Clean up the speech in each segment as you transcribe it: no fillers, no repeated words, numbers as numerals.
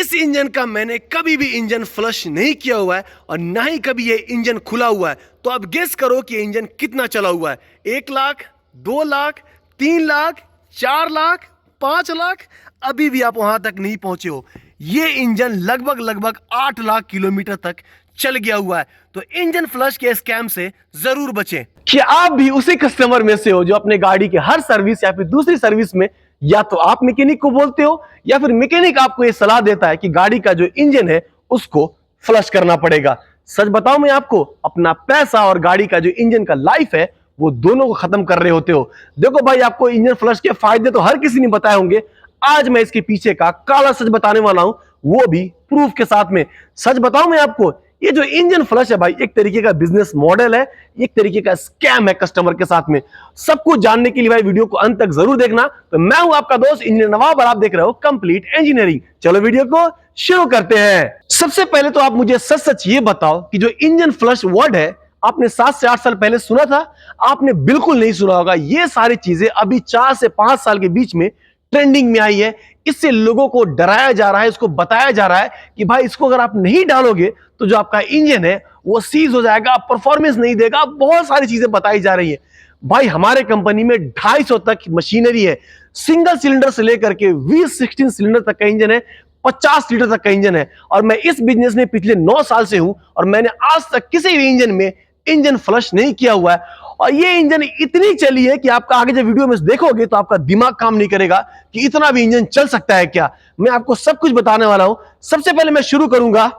इस इंजन का मैंने कभी भी इंजन फ्लश नहीं किया हुआ है और ना ही कभी ये इंजन खुला हुआ है। तो अब गेस करो कि ये इंजन कितना चला हुआ है। 1 लाख, 2 लाख, 3 लाख, 4 लाख, 5 लाख, अभी भी आप वहां तक नहीं पहुंचे हो। ये इंजन लगभग 8 लाख किलोमीटर तक चल गया हुआ है। तो इंजन फ्लश के स्कैम से जरूर बचें। क्या आप भी उसी कस्टमर में से हो जो अपने गाड़ी के हर सर्विस या फिर दूसरी सर्विस में या तो आप मैकेनिक को बोलते हो या फिर मैकेनिक आपको यह सलाह देता है कि गाड़ी का जो इंजन है उसको फ्लश करना पड़ेगा? सच बताऊं, मैं आपको अपना पैसा और गाड़ी का जो इंजन का लाइफ है वो दोनों को खत्म कर रहे होते हो। देखो भाई, आपको इंजन फ्लश के फायदे तो हर किसी ने बताए होंगे। आज मैं इसके पीछे का काला सच बताने वाला हूं, वो भी प्रूफ के साथ में। सच बताऊं मैं आपको, ये जो इंजन फ्लश है भाई, एक तरीके का बिजनेस मॉडल है, एक तरीके का स्कैम है कस्टमर के साथ में। सब कुछ जानने के लिए भाई वीडियो को अंत तक जरूर देखना। तो मैं हूं आपका दोस्त इंजीनियर नवाब और आप देख रहे हो कंप्लीट इंजीनियरिंग। चलो वीडियो को शुरू करते हैं। सबसे पहले तो आप मुझे सच सच ये बताओ कि जो इंजन फ्लश वर्ड है, आपने 7 से 8 साल पहले सुना था? आपने बिल्कुल नहीं सुना होगा। ये सारी चीजें अभी 4 से 5 साल के बीच में ट्रेंडिंग में आई है। इससे लोगों को डराया जा रहा है, इसको बताया जा रहा है कि भाई इसको अगर आप नहीं डालोगे तो जो आपका इंजन है वो सीज हो जाएगा, परफॉर्मेंस नहीं देगा। बहुत सारी चीजें बताई जा रही है। भाई हमारे कंपनी में 250 तक मशीनरी है। सिंगल सिलेंडर से लेकर के 20-16 सिलेंडर तक का इंजन है, 50 लीटर तक का इंजन है। और मैं इस बिजनेस में पिछले 9 साल से हूं और मैंने आज तक किसी भी इंजन में इंजन फ्लश नहीं किया हुआ है। और ये इंजन इतनी चली है कि आपका आगे जब वीडियो में देखोगे तो आपका दिमाग काम नहीं करेगा कि इतना भी इंजन चल सकता है क्या। मैं आपको सब कुछ बताने वाला हूं। सबसे पहले मैं शुरू करूंगा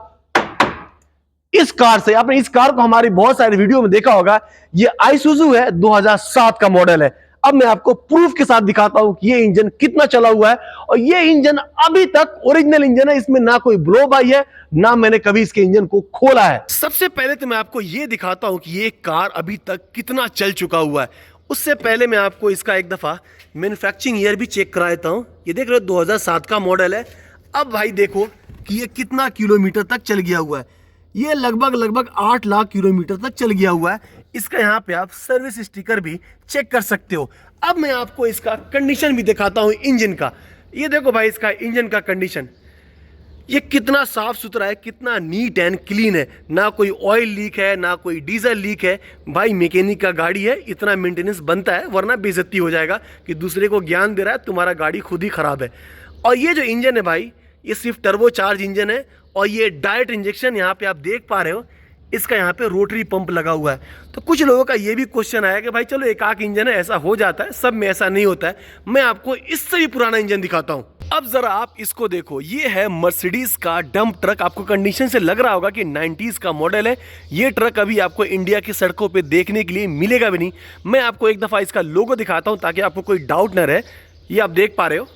इस कार से। आपने इस कार को हमारी बहुत सारी वीडियो में देखा होगा। ये आइसुजू है, 2007 का मॉडल है। अब मैं आपको प्रूफ के साथ दिखाता हूं कि ये इंजन कितना चला हुआ है। और ये इंजन अभी तक ओरिजिनल इंजन है, इसमें ना कोई ब्लोब आई है, ना मैंने कभी इसके इंजन को खोला है। सबसे पहले तो मैं आपको ये दिखाता हूं कि ये कार अभी तक कितना चल चुका हुआ है। उससे पहले मैं आपको इसका एक दफा मैन्युफैक्चरिंग ईयर भी चेक करा देता हूं। ये देख रहे हो 2007 का मॉडल है। अब भाई देखो कि ये कितना किलोमीटर तक चल गया हुआ है। ये लगभग 8 लाख किलोमीटर तक चल गया हुआ है। इसका यहाँ पे आप सर्विस स्टिकर भी चेक कर सकते हो। अब मैं आपको इसका कंडीशन भी दिखाता हूँ इंजन का। ये देखो भाई इसका इंजन का कंडीशन, ये कितना साफ सुथरा है, कितना नीट एंड क्लीन है। ना कोई ऑयल लीक है, ना कोई डीजल लीक है। भाई मैकेनिक का गाड़ी है, इतना मेंटेनेंस बनता है, वरना बेइज्जती हो जाएगा कि दूसरे को ज्ञान दे रहा है तुम्हारा गाड़ी खुद ही खराब है। और ये जो इंजन है भाई, ये सिर्फ टर्बो चार्ज इंजन है। और ये डायरेक्ट इंजेक्शन यहाँ पे आप देख पा रहे हो, इसका यहाँ पे रोटरी पंप लगा हुआ है। तो कुछ लोगों का ये भी क्वेश्चन आया कि भाई चलो एक आख इंजन है, ऐसा हो जाता है, सब में ऐसा नहीं होता है। मैं आपको इससे भी पुराना इंजन दिखाता हूँ। अब जरा आप इसको देखो, ये है मर्सिडीज का डंप ट्रक। आपको कंडीशन से लग रहा होगा कि 90s का मॉडल है। ये ट्रक अभी आपको इंडिया की सड़कों पे देखने के लिए मिलेगा भी नहीं। मैं आपको एक दफ़ा इसका लोगो दिखाता हूँ ताकि आपको कोई डाउट न रहे। ये आप देख पा रहे हो,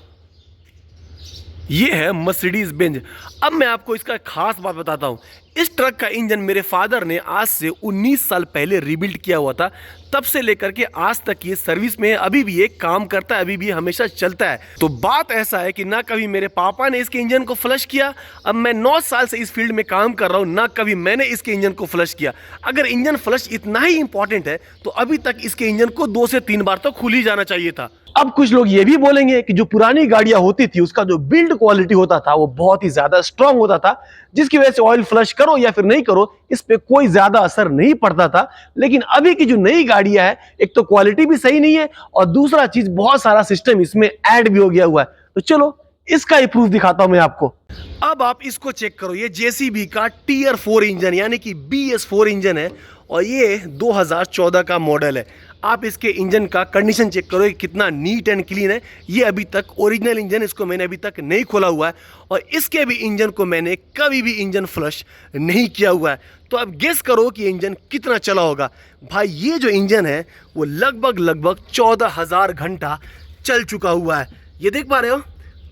ये है मर्सिडीज बेंज। अब मैं आपको इसका खास बात बताता हूँ। इस ट्रक का इंजन मेरे फादर ने आज से 19 साल पहले रीबिल्ड किया हुआ था। तब से लेकर के आज तक ये सर्विस में अभी भी ये काम करता है, अभी भी हमेशा चलता है। तो बात ऐसा है कि ना कभी मेरे पापा ने इसके इंजन को फ्लश किया। अब मैं 9 साल से इस फील्ड में काम कर रहा हूँ, ना कभी मैंने इसके इंजन को फ्लश किया। अगर इंजन फ्लश इतना ही इंपॉर्टेंट है तो अभी तक इसके इंजन को 2 से 3 बार तो खुल ही जाना चाहिए था। अब कुछ लोग ये भी बोलेंगे कि जो पुरानी गाड़ियां होती थी उसका जो बिल्ड क्वालिटी होता था वो बहुत ही ज्यादा स्ट्रांग होता था, जिसकी वजह से ऑयल फ्लश करो या फिर नहीं करो इस पे कोई ज्यादा असर नहीं पड़ता था। लेकिन अभी की जो नई गाड़ियां है, एक तो क्वालिटी भी सही नहीं है और दूसरा चीज बहुत सारा सिस्टम इसमें ऐड भी हो गया हुआ है। तो चलो इसका ही प्रूफ दिखाता हूं मैं आपको। अब आप इसको चेक करो, ये जेसीबी का टियर 4 इंजन यानी कि BS4 इंजन है और ये 2014 का मॉडल है। आप इसके इंजन का कंडीशन चेक करो, कितना नीट एंड क्लीन है। ये अभी तक ओरिजिनल इंजन, इसको मैंने अभी तक नहीं खोला हुआ है और इसके भी इंजन को मैंने कभी भी इंजन फ्लश नहीं किया हुआ है। तो अब गेस करो कि इंजन कितना चला होगा। भाई ये जो इंजन है वो लगभग 14,000 घंटा चल चुका हुआ है। ये देख पा रहे हो,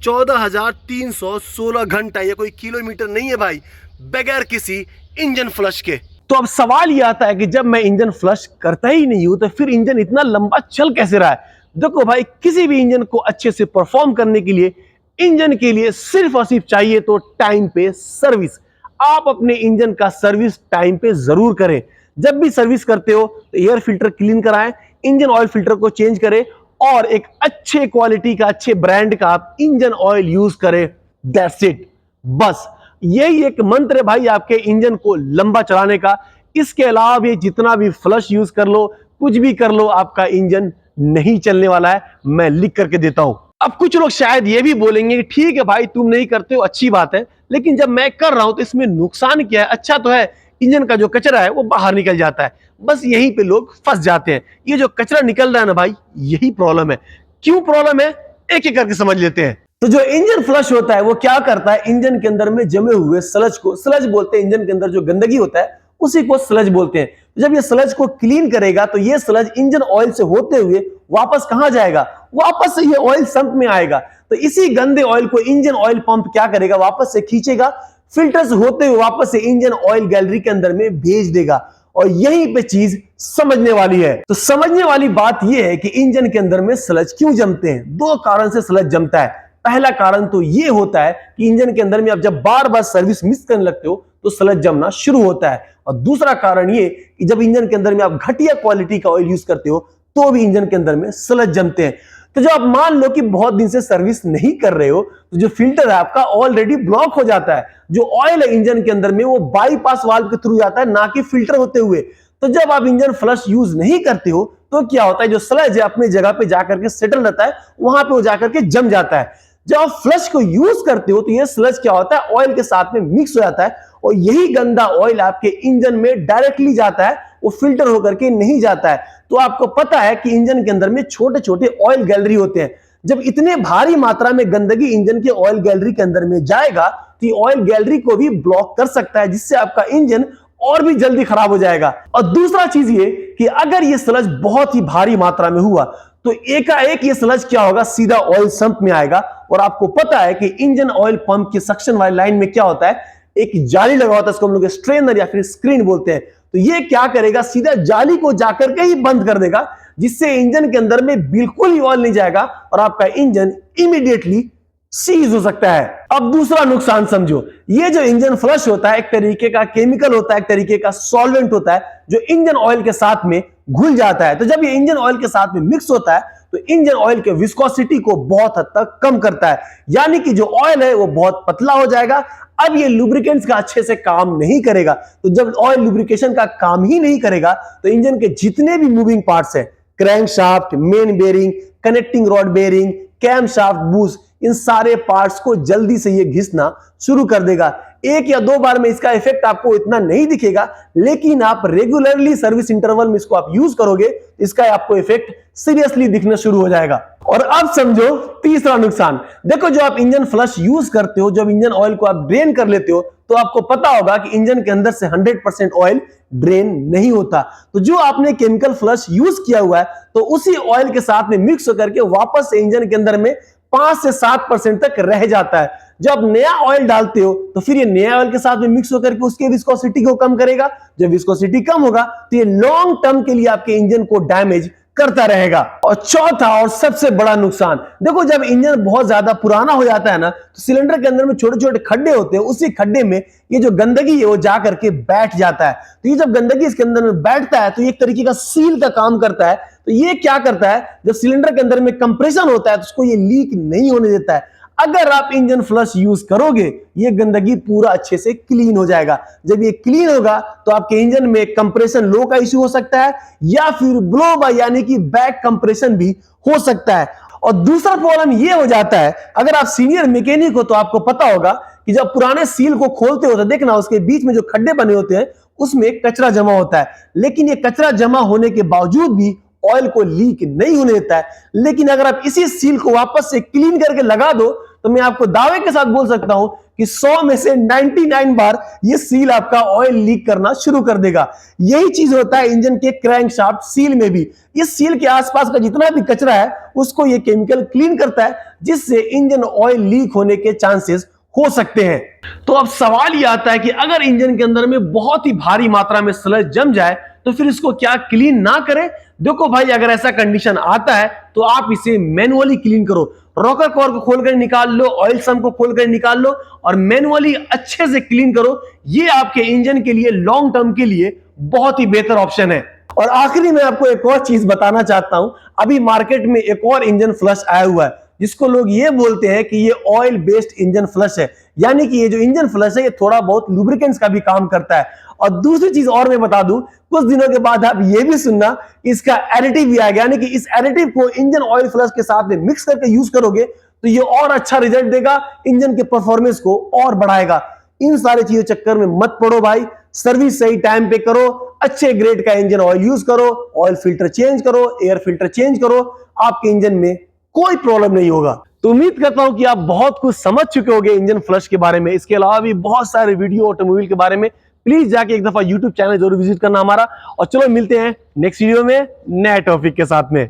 14,316 घंटा। ये कोई किलोमीटर नहीं है भाई, बगैर किसी इंजन फ्लश के। तो अब सवाल यह आता है कि जब मैं इंजन फ्लश करता ही नहीं हूं तो फिर इंजन इतना लंबा चल कैसे रहा है। देखो भाई, किसी भी इंजन को अच्छे से परफॉर्म करने के लिए इंजन के लिए सिर्फ और सिर्फ चाहिए तो टाइम पे सर्विस। आप अपने इंजन का सर्विस टाइम पे जरूर करें। जब भी सर्विस करते हो तो एयर फिल्टर क्लीन कराएं, इंजन ऑयल फिल्टर को चेंज करें और एक अच्छे क्वालिटी का, अच्छे ब्रांड का आप इंजन ऑयल यूज करें। That's it. बस यही एक मंत्र है भाई आपके इंजन को लंबा चलाने का। इसके अलावा भी जितना भी फ्लश यूज कर लो, कुछ भी कर लो, आपका इंजन नहीं चलने वाला है। मैं लिख करके देता हूं। अब कुछ लोग शायद ये भी बोलेंगे कि ठीक है भाई, तुम नहीं करते हो, अच्छी बात है, लेकिन जब मैं कर रहा हूं तो इसमें नुकसान क्या है? अच्छा तो है, इंजन का जो कचरा है वो बाहर निकल जाता है। बस यहीं पे लोग फंस जाते हैं। ये जो कचरा निकल रहा है ना भाई, यही प्रॉब्लम है। क्यों प्रॉब्लम है, एक एक करके समझ लेते हैं। तो जो इंजन फ्लश होता है वो क्या करता है, इंजन के अंदर में जमे हुए स्लज को, स्लज बोलते हैं, इंजन के अंदर जो गंदगी होता है उसी को स्लज बोलते हैं। जब ये स्लज को क्लीन करेगा तो ये स्लज इंजन ऑयल से होते हुए वापस कहां जाएगा? वापस से ये ऑयल संप में आएगा। तो इसी गंदे ऑयल को इंजन ऑयल पंप क्या करेगा? वापस से खींचेगा, फिल्टर से होते हुए वापस से इंजन ऑयल गैलरी के अंदर में भेज देगा। और यहीं पे चीज समझने वाली है। तो समझने वाली बात यह है कि इंजन के अंदर में स्लज क्यों जमते हैं। दो कारण से स्लज जमता है। पहला कारण तो यह होता है कि इंजन के अंदर में आप जब बार बार सर्विस मिस करने लगते हो तो स्लज जमना शुरू होता है। और दूसरा कारण ये कि जब इंजन के अंदर में आप घटिया क्वालिटी का ऑयल यूज करते हो तो भी इंजन के अंदर में स्लज जमते हैं। तो जब आप मान लो कि बहुत दिन से सर्विस नहीं कर रहे हो तो जो फिल्टर है आपका ऑलरेडी ब्लॉक हो जाता है। जो ऑयल है इंजन के अंदर में वो बाईपास वाल्व के थ्रू जाता है, ना कि फिल्टर होते हुए। तो जब आप इंजन फ्लश यूज नहीं करते हो तो क्या होता है, जो स्लज है अपनी जगह पे जाकर के सेटल रहता है, वहां पे वो जाकर के जम जाता है। जब आप फ्लश को यूज करते हो तो ये स्लज क्या होता है, ऑयल के साथ में मिक्स हो जाता है और यही गंदा ऑयल आपके इंजन में डायरेक्टली जाता है, वो फिल्टर होकर के नहीं जाता है। तो आपको पता है कि इंजन के अंदर में छोटे छोटे ऑयल गैलरी होते हैं। जब इतने भारी मात्रा में गंदगी इंजन के ऑयल गैलरी के अंदर में जाएगा तो ऑयल गैलरी को भी ब्लॉक कर सकता है, जिससे आपका इंजन और भी जल्दी खराब हो जाएगा। और दूसरा चीज ये कि अगर ये स्लज बहुत ही भारी मात्रा में हुआ तो एकाएक ये स्लज क्या होगा, सीधा ऑयल संप में आएगा। और आपको पता है कि इंजन ऑयल पंप की सक्शन वाली लाइन में क्या होता है, एक जाली लगा होता है, इसको हम लोग स्ट्रेनर या फिर स्क्रीन बोलते हैं। तो ये क्या करेगा, सीधा जाली को जाकर के ही बंद कर देगा, जिससे इंजन के अंदर में बिल्कुल ही ऑयल नहीं जाएगा और आपका इंजन इमीडिएटली सीज हो सकता है। अब दूसरा नुकसान समझो, ये जो इंजन फ्लश होता है एक तरीके का केमिकल होता है, एक तरीके का सॉल्वेंट होता है जो इंजन ऑयल के साथ में घुल जाता है। तो जब ये इंजन ऑयल के साथ में मिक्स होता है तो इंजन ऑयल के विस्कोसिटी को बहुत हद तक कम करता है, यानी कि जो ऑयल है वो बहुत पतला हो जाएगा। अब ये लुब्रिकेंट्स का अच्छे से काम नहीं करेगा। तो जब ऑयल लुब्रिकेशन का काम ही नहीं करेगा तो इंजन के जितने भी मूविंग पार्ट्स हैं, crankshaft, main bearing, connecting rod bearing, cam shaft, boost, इन सारे पार्ट्स को जल्दी से ये घिसना शुरू कर देगा। एक या दो बार में इसका इफेक्ट आपको इतना नहीं दिखेगा, लेकिन आप रेगुलरली सर्विस इंटरवल में इसको आप यूज करोगे, इसका आपको इफेक्ट सीरियसली दिखना शुरू हो जाएगा। और अब समझो तीसरा नुकसान। देखो, जो आप इंजन फ्लश यूज करते हो, जब इंजन ऑयल को आप ड्रेन कर लेते हो तो आपको पता होगा कि इंजन के अंदर से 100% ऑयल ड्रेन नहीं होता। तो जो आपने केमिकल फ्लश यूज किया हुआ है तो उसी ऑयल के साथ में मिक्स होकर के वापस से इंजन के अंदर में 5 से 7% तक रह जाता है। जब नया ऑयल डालते हो तो फिर ये नया ऑयल के साथ में मिक्स होकर के उसके विस्कोसिटी को कम करेगा। जब विस्कोसिटी कम होगा तो ये लॉन्ग टर्म के लिए आपके इंजन को डैमेज करता रहेगा। और चौथा और सबसे बड़ा नुकसान, देखो, जब इंजन बहुत ज्यादा पुराना हो जाता है ना तो सिलेंडर के अंदर में छोटे छोटे खड्डे होते हैं, उसी खड्डे में ये जो गंदगी है वो जा करके बैठ जाता है। तो ये जब गंदगी इसके अंदर में बैठता है तो एक तरीके का सील का काम करता है। तो ये क्या करता है, जब सिलेंडर के अंदर में कंप्रेशन होता है तो उसको ये लीक नहीं होने देता है। अगर आप इंजन फ्लश यूज करोगे ये गंदगी पूरा अच्छे से क्लीन हो जाएगा। जब ये क्लीन होगा तो आपके इंजन में कंप्रेशन लो का इश्यू हो सकता है या फिर ब्लो बाय यानी कि बैक कंप्रेशन भी हो सकता है। और दूसरा प्रॉब्लम ये हो जाता है, अगर आप सीनियर मैकेनिक हो तो आपको पता होगा कि जब पुराने सील को खोलते हो तो देखना उसके बीच में जो खड्डे बने होते हैं उसमें कचरा जमा होता है। लेकिन ये कचरा जमा होने के बावजूद भी ऑयल को लीक नहीं होने देता है। लेकिन अगर आप इसी सील को वापस से क्लीन करके लगा दो तो मैं आपको दावे के साथ बोल सकता हूं कि 100 में से 99 बार ये सील आपका ऑयल लीक करना शुरू कर देगा। यही चीज होता है इंजन के क्रैंकशाफ्ट सील में भी। इस सील के आसपास का जितना भी कचरा है उसको ये केमिकल क्लीन करता है, जिससे इंजन ऑयल लीक होने के चांसेस हो सकते हैं। तो अब सवाल ये आता है कि अगर इंजन के अंदर में बहुत ही भारी मात्रा में स्लज जम जाए तो फिर इसको क्या क्लीन ना करें? देखो भाई, अगर ऐसा कंडीशन आता है तो आप इसे मैनुअली क्लीन करो। रॉकर कवर को खोलकर निकाल लो, ऑयल सम को खोलकर निकाल लो और मैनुअली अच्छे से क्लीन करो। ये आपके इंजन के लिए लॉन्ग टर्म के लिए बहुत ही बेहतर ऑप्शन है। और आखिरी में आपको एक और चीज बताना चाहता हूं, अभी मार्केट में एक और इंजन फ्लश आया हुआ है जिसको लोग ये बोलते हैं कि ये ऑयल बेस्ड इंजन फ्लश है, यानी कि ये जो इंजन फ्लश है ये थोड़ा बहुत लुब्रिकेंट्स का भी काम करता है। और दूसरी चीज और मैं बता दूं, कुछ दिनों के बाद आप ये भी सुनना इसका एडिटिव भी आ गया, यानी कि इस एडिटिव को इंजन ऑयल फ्लश के साथ में मिक्स करके यूज करोगे तो ये और अच्छा रिजल्ट देगा, इंजन के परफॉर्मेंस को और बढ़ाएगा। इन सारी चीजों चक्कर में मत पड़ो भाई, सर्विस सही टाइम पे करो, अच्छे ग्रेड का इंजन ऑयल यूज करो, ऑयल फिल्टर चेंज करो, एयर फिल्टर चेंज करो, आपके इंजन में कोई प्रॉब्लम नहीं होगा। तो उम्मीद करता हूं कि आप बहुत कुछ समझ चुके होंगे इंजन फ्लश के बारे में। इसके अलावा भी बहुत सारे वीडियो ऑटोमोबाइल के बारे में प्लीज जाके एक दफा यूट्यूब चैनल जरूर विजिट करना हमारा। और चलो मिलते हैं नेक्स्ट वीडियो में नए टॉपिक के साथ में।